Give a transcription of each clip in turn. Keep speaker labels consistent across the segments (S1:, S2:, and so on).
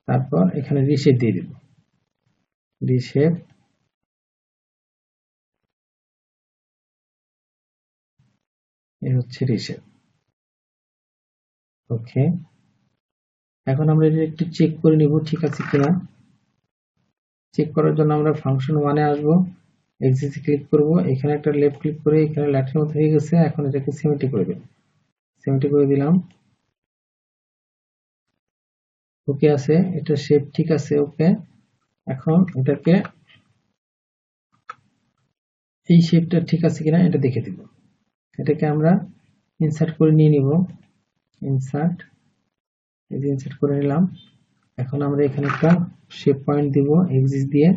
S1: তারপর এখানে রিশেপ দিয়ে দিব, রিশেপ, এই হচ্ছে রিশেপ। ওকে, এখন আমরা এটা একটু চেক করে নিব ঠিক আছে কিনা। চেক করার জন্য আমরা ফাংশন 1 এ আসবো, এক্সিস ক্লিক করব, এখানে একটা লেফট ক্লিক করে এখানে ল্যাটের মতো হয়ে গেছে। এখন এটাকে 70 করে দেব, 70 করে দিলাম। ওকে আছে, এটা শেপ ঠিক আছে। ওকে, এখন এটাকে এই শেপটা ঠিক আছে কিনা এটা দেখে দিব। এটাকে আমরা ইনসার্ট করে নিয়ে নিব, ইনসার্ট, এই যে ইনসার্ট করে নিলাম। এখন আমরা এখানে একটা শেপ পয়েন্ট দিব এক্সিস দিয়ে,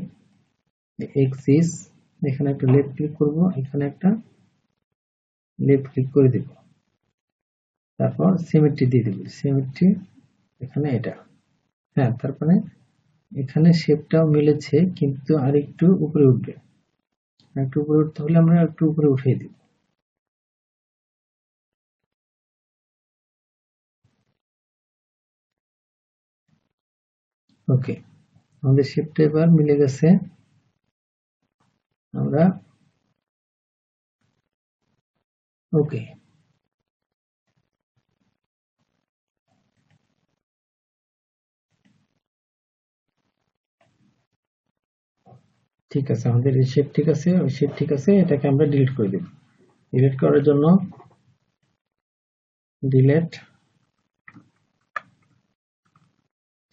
S1: এক্সিস, এখানে একটা লেফট ক্লিক করব, এখানে একটা লেফট ক্লিক করে দিব, তারপর সিমেট্রি দিয়ে দিব, সিমেট্রি এখানে এটা। হ্যাঁ, তারপরে এখানে শেপটাও মিলেছে কিন্তু আরেকটু উপরে উঠবে, একটু উপরে উঠতে হলে আমরা একটু উপরে উঠিয়ে দিব। ওকে, আমাদের শেপটা এবার মিলে গেছে। আমরা ওকে, ঠিক আছে, আমাদের এই শেপ ঠিক আছে, ওই শেপ ঠিক আছে। এটাকে আমরা ডিলিট করে দেব। ডিলিট করার জন্য ডিলিট,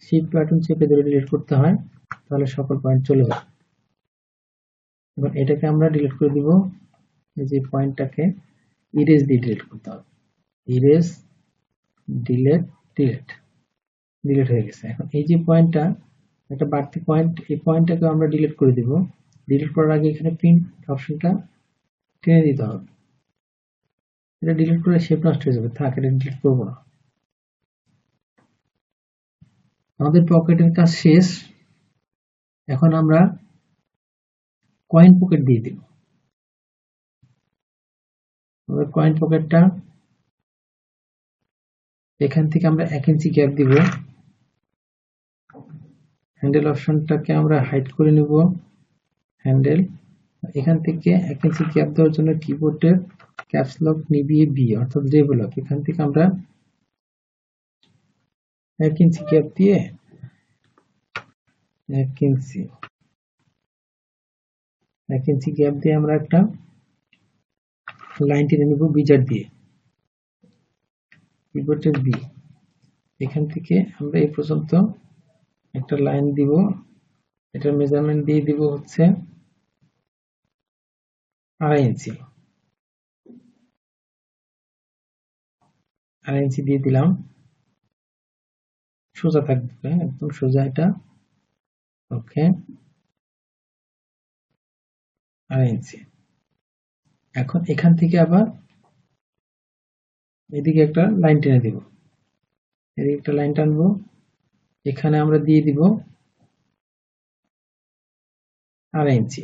S1: শিফট বাটন চেপে ধরে ডিলিট করতে হয়, তাহলে সকল পয়েন্ট চলে যাবে। এবার এটাকে আমরা ডিলিট করে দিব, এই যে পয়েন্টটাকে ইরেজ দিয়ে ডিলিট করতে হবে, ইরেজ, ডিলিট, ডিলিট, ডিলিট হয়ে গেছে। এখন এই যে পয়েন্টটা, একটা বাড়তি পয়েন্ট, এই পয়েন্টটাকে আমরা ডিলিট করে দিব। ডিলিট করার আগে এখানে প্রিন্ট অপশনটা টেনে দিতে হবে। এটা ডিলিট করে শেপ নষ্ট হয়ে যাবে, থাক, এটা ডিলিট করবো না। আমাদের পকেটের কাজ শেষ। এখন আমরা কয়েন পকেট দিয়ে দিব। আমাদের কয়েন পকেটটা এখান থেকে আমরা 1 ইঞ্চি গ্যাপ দিব। হ্যান্ডেল অপশনটাকে আমরা হাইড করে নিব, হ্যান্ডেল, এখান থেকে 1 ইঞ্চি গ্যাপ দেওয়ার জন্য কিবোর্ডের ক্যাপস লক নিভিয়ে বি অর্থাৎ রেভেলক, এখান থেকে আমরা 1 ইঞ্চি গ্যাপ দিয়ে 1 ইঞ্চি, 1 ইঞ্চি গ্যাপ দিয়ে আমরা একটা লাইন টেনে নিব বিজার দিয়ে, কিবোর্ডের বি, এখান থেকে আমরা এই পর্যন্ত একটা লাইন দিব। এটার মেজারমেন্ট দিয়ে দিব হচ্ছে 2.5 ইঞ্চি, 2.5 ইঞ্চি দিয়ে দিলাম। সোজা থাকবে, একদম সোজা এটা। ওকে, 2.5 ইঞ্চি। এখন এখান থেকে আবার এদিকে একটা লাইন টেনে দিব, এদিকে একটা লাইন টানবো, এখানে আমরা দিয়ে দিব 2.5 ইঞ্চি,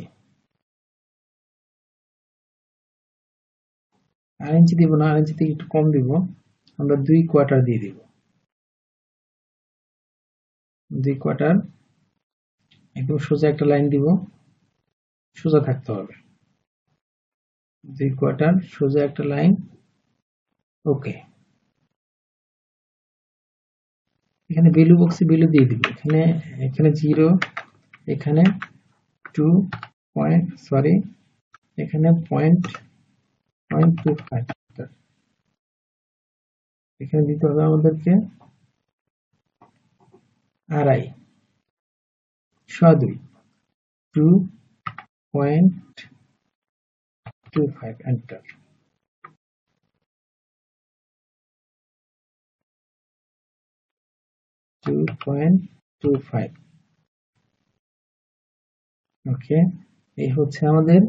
S1: 2.5 ইঞ্চি দিব না, 2.5 ইঞ্চি থেকে একটু কম দিব, আমরা 2 কোয়ার্টার দিয়ে দিব, 2 কোয়ার্টার। একদম সোজা একটা লাইন দিব, সোজা থাকতে হবে, 2 কোয়ার্টার সোজা একটা লাইন। ওকে, এখানে ভ্যালু বক্সে ভ্যালু দিয়ে দিব, এখানে এখানে 0, এখানে 2 পয়েন্ট, সরি, এখানে 0.25, এখানে দিতে হবে আমাদেরকে 2.5, 2.25, এন্টার। ওকে, এই হচ্ছে আমাদের।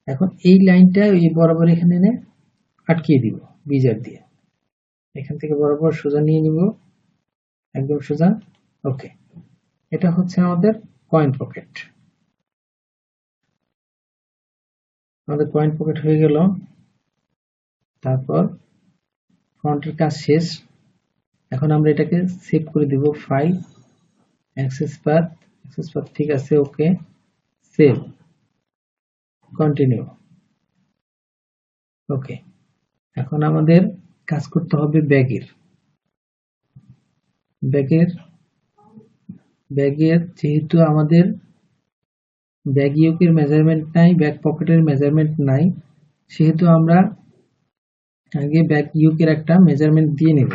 S1: এখন এই লাইনটা এই বরাবর এখানে এনে আটকিয়ে দিব বিজার দিয়ে, এখান থেকে বরাবর সোজা নিয়ে নিব, একদম সোজা। ওকে, এটা হচ্ছে আমাদের কয়েন পকেট। আমাদের কয়েন পকেট হয়ে গেল। তারপর ফ্রন্টের কাজ শেষ। এখন আমরা এটাকে সেভ করে দিব, ফাইল, অ্যাক্সেস পাথ ঠিক আছে, ওকে, সেভ, কন্টিনিউ, ওকে। এখন আমাদের কাজ করতে হবে ব্যাগের যেহেতু আমাদের ব্যাগ ইউকের মেজারমেন্ট নাই, ব্যাক পকেটের মেজারমেন্ট নাই, সেহেতু আমরা আগে ব্যাক ইউকের একটা মেজারমেন্ট দিয়ে নেব।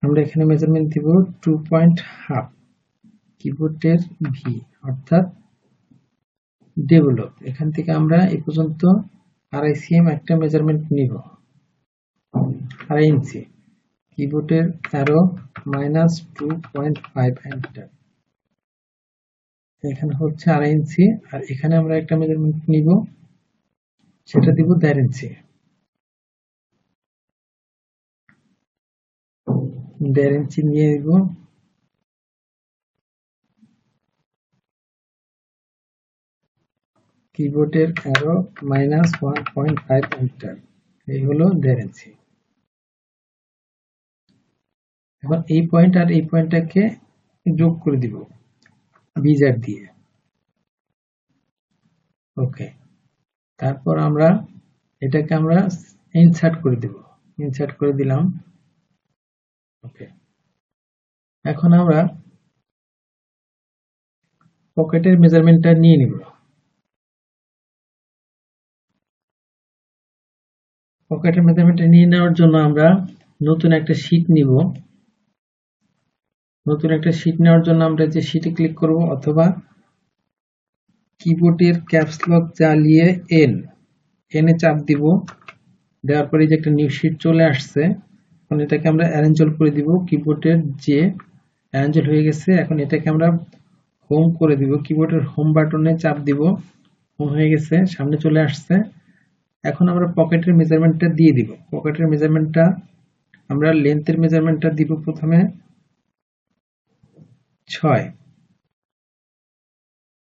S1: আমরা এখানে মেজারমেন্ট দিব 2.5 কিবোর্ডের ভি অর্থাৎ ডেভেলপ। এখান থেকে আমরা এই পর্যন্ত 2.5 cm একটা মেজারমেন্ট নিব, 2.5 ইঞ্চি। কিবোর্ডের অ্যারো -2.5 এন্টার। এখানে হচ্ছে 2.5 ইঞ্চি, আর এখানে আমরা একটা মেজারমেন্ট নিব, সেটা দিব 1.5 ইঞ্চি। 1.5 ইঞ্চি নিয়ে নিব, কিবোর্ডের অ্যারো -1.5 এন্টার। এই হলো 1.5 ইঞ্চি। এখন এই পয়েন্ট আর এই পয়েন্টটাকে যোগ করে দিব বিজার দিয়ে, ওকে। তারপর আমরা এটাকে আমরা ইনসার্ট করে দেব, ইনসার্ট করে দিলাম, ওকে। এখন আমরা পকেটের মেজারমেন্টটা নিয়ে নিব। পকেটের মেজারমেন্টটা নিয়ে নেওয়ার জন্য আমরা নতুন একটা শীট নিব। নতুন একটা শীট নেওয়ার জন্য আমরা যে শীটে ক্লিক করব, অথবা কিবোর্ডের ক্যাপস লক চালিয়ে এনে চাপ দিব। দেওয়ার পরে যে একটা নিউ শীট চলে আসছে, এখন এটাকে আমরা অ্যারেঞ্জ করে দিব। কিবোর্ডের যে অ্যারেঞ্জ হয়ে গেছে, এখন এটাকে আমরা হোম করে দিব। কিবোর্ডের হোম বাটনে চাপ দিব, হোম হয়ে গেছে, সামনে চলে আসছে। এখন আমরা পকেটের মেজারমেন্টটা দিয়ে দিব। পকেটের মেজারমেন্টটা আমরা লেন্থের মেজারমেন্টটা দিব প্রথমে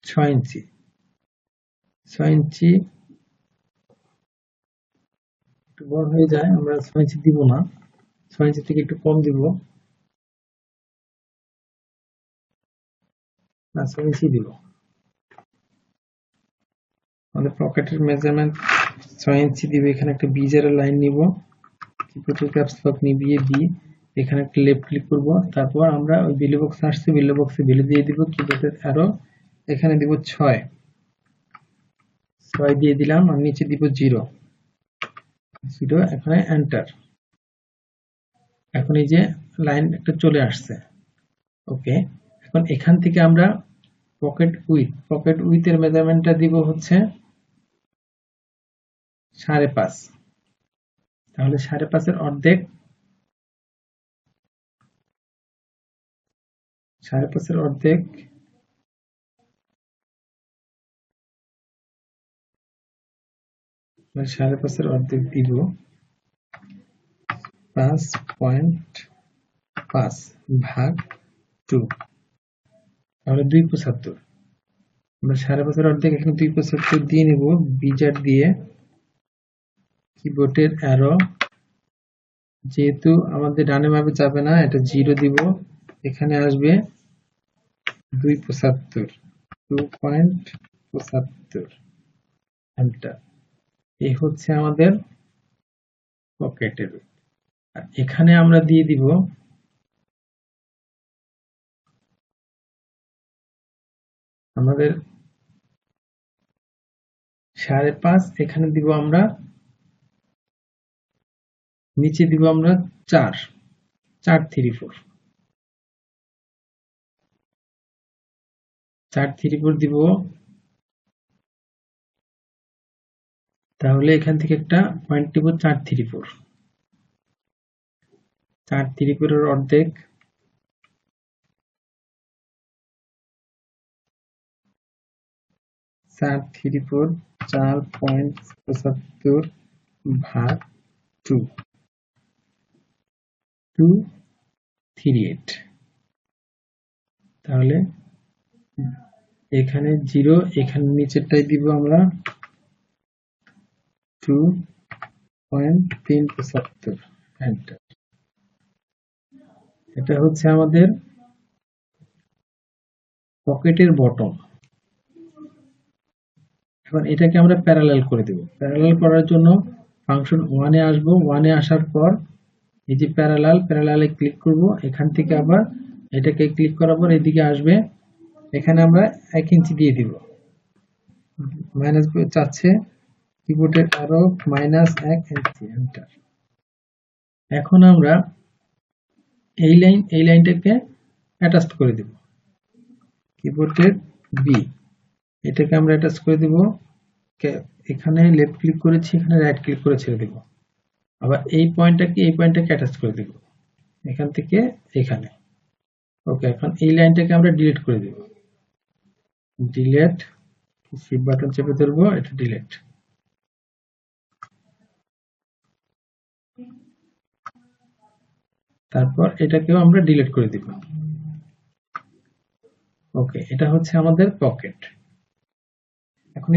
S1: 6 ইঞ্চি। 6 ইঞ্চি একটু বড় হয়ে যায়, আমরা 6 ইঞ্চি দিব না, 6 ইঞ্চি থেকে একটু কম দিব, 6 ইঞ্চি দিব। আমাদের পকেটের মেজারমেন্ট 6 ইঞ্চি দিব। এখানে একটা বিজারের লাইন নিব, কিবোর্ডের ক্যাপস লক নিবিয়ে বি, এখানে একটা লেফট ক্লিক করব। তারপর আমরা ওই বিলো বক্স আসছে, বিলো বক্সে ভ্যালু দিয়ে দিব। কিবোর্ডের অ্যারো এখানে দিব 6 দিয়ে দিলাম, আর নিচে দিব 0। এখানে এন্টার। এখন এই যে লাইন একটা চলে আসছে, ওকে। এখন এখান থেকে আমরা পকেট উইথের মেজারমেন্টটা দিব হচ্ছে 5.5। তাহলে 5.5 এর অর্ধেক, 5.5 এর অর্ধেক 5.5 এর অর্ধেক দিব 5.5 ভাগ 2, তাহলে 2.75। আমরা 5.5 এর অর্ধেক এখানে 2.75 দিয়ে নিব বিজার দিয়ে। কিবোর্ডের অ্যারো, যেহেতু আমাদের ডানে বামে যাবে না, এটা 0 দিব, এখানে আসবে 2.75 এন্টার। এই হচ্ছে আমাদের পকেটের। এখানে আমরা দিয়ে দিব আমাদের 5.5, এখানে দিব আমরা, নিচে দিব আমরা 4.34 দিব। তাহলে এখান থেকে একটা পয়েন্ট দিব 4.34 এর অর্ধেক 4.75 ভাগ 2.38। তাহলে এখানে 0, এখানে নিচেরটাই দিব আমরা 2.375 এন্টার। এটা হচ্ছে আমাদের পকেটের বটম। এখন এটাকে আমরা প্যারালাল করে দেব। প্যারালাল করার জন্য ফাংশন ওয়ানে আসবো। ওয়ানে আসার পর এই যে প্যারালালে ক্লিক করব। এখান থেকে আবার এটাকে ক্লিক করার পর এদিকে আসবে। এখানে আমরা 1 ইঞ্চি দিয়ে দিব। মাইনাস চাচ্ছে কিবোর্ডের আরো -1 ইঞ্চি, এন্টার। এখন আমরা এই লাইনটাকে অ্যাটাচ করে দেব। কিবোর্ডের বি, এটাকে আমরা অ্যাটাচ করে দেব। এখানে লেফট ক্লিক করেছি, এখানে রাইট ক্লিক করে ছেড়ে দেব। আবার এই পয়েন্টটাকে অ্যাটাচ করে দেব এখান থেকে এখানে। ওকে, এখন এই লাইনটাকে আমরা ডিলিট করে দেব। ডিলিট, শিফট বাটন চেপে ধরবো, এটা ডিলিট। তারপর এটাকেও আমরা ডিলিট করে দিব। ওকে, এটা হচ্ছে আমাদের পকেট। এখন